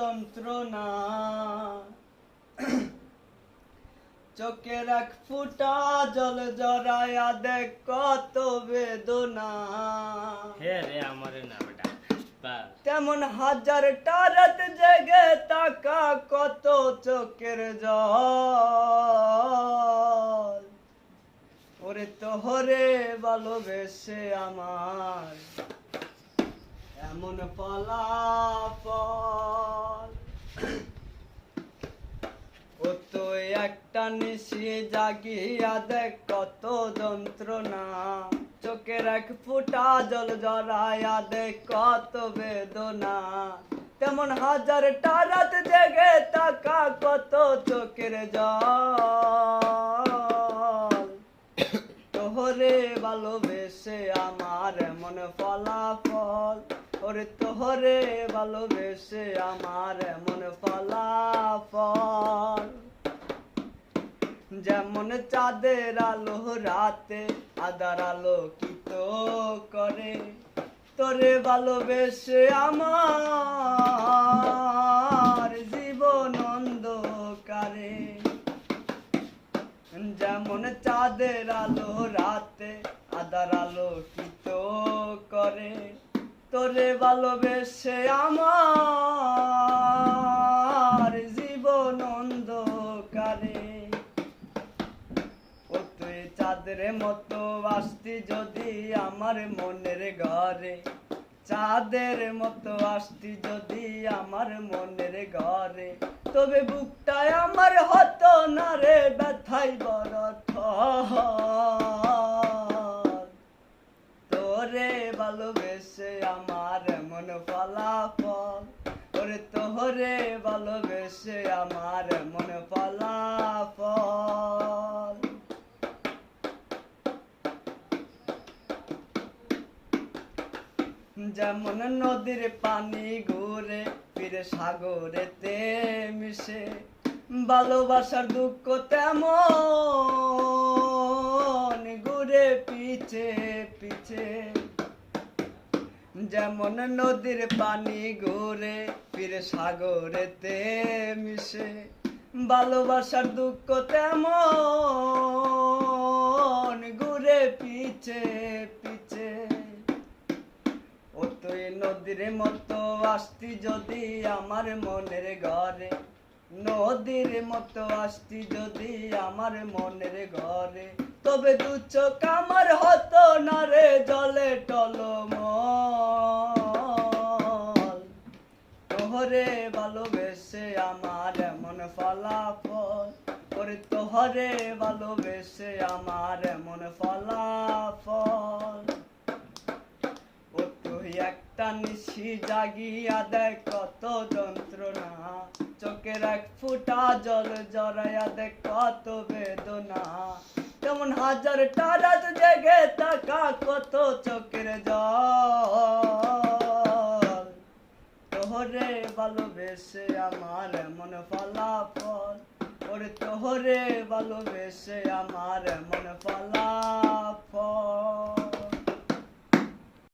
যন্ত্রণা, চোখের এক ফুটা জল জড়ায়া দেখ কত বেদনা। হে রে আমার না বেটা বাস। তেমন হাজারটা রাত জেগে তাকা কত চোখের জল। ওরে তোহরে ভালোবেসে আমার এমন ফলাফল। ও তো একটা নিশি জাগিয়া দেখ কত যন্ত্রণা, চোখের এক ফুটা জল জড়ায়া দেখ কত বেদনা। তেমন হাজারটা রাত জেগে তাকা কত চোখের জল। তোহরে ভালোবেসে আমার এমন ফলাফল। ওরে তোহরে ভালোবেসে আমার এমন ফলাফল। যেমন চাঁদের আলো রাতে আধার আলোকিত করে, তোরে ভালোবেসে আমার জীবন অন্ধকারে। যেমন চাঁদের আলো রাতে আধার আলোকিত করে, তোরে ভালোবেসে আমার জীবন অন্ধকারে। ও তুই চাঁদের মতো আসতি যদি আমার মনের ঘরে, চাঁদের মতো আসতি যদি আমার মনের ঘরে, তবে বুকটায় আমার হতো না রে ব্যথাই বড় ঠল। তোরে ভালোবেসে আমার এমন ফলাফল। ওরে তোহরে ভালোবেসে আমার এমন ফলাফল। যেমন নদীর পানি ঘুরে ফিরে সাগরেতে মিশে, ভালোবাসার দুঃখ তেমন ঘুরে পিছে পিছে। যেমন নদীর পানি ঘুরে ফিরে সাগরেতে মিশে, ভালোবাসার দুঃখ তেমন ঘুরে পিছে পিছে। ও তুই নদীর মতো আসতি যদি আমার মনের ঘরে, নদীর মতো আসতি যদি আমার মনের ঘরে, তবে দু চোখ আমার হতো না রে জলে টলমল। তোহরে ভালোবেসে আমার এমন ফলাফল। ওরে তোহরে ভালোবেসে আমার এমন ফলাফল। ও তুই একটা নিশি জাগিয়া দেখ কত যন্ত্রণা, চোখের এক ফুটা জল জড়াইয়া দেখ কত বেদনা। তেমন হাজারটা রাত জেগে তাকা কত চোখের জল। তোহরে ভালোবেসে আমার এমন ফলাফল। ওরে তোহরে ভালোবেসে আমার এমন ফলাফল।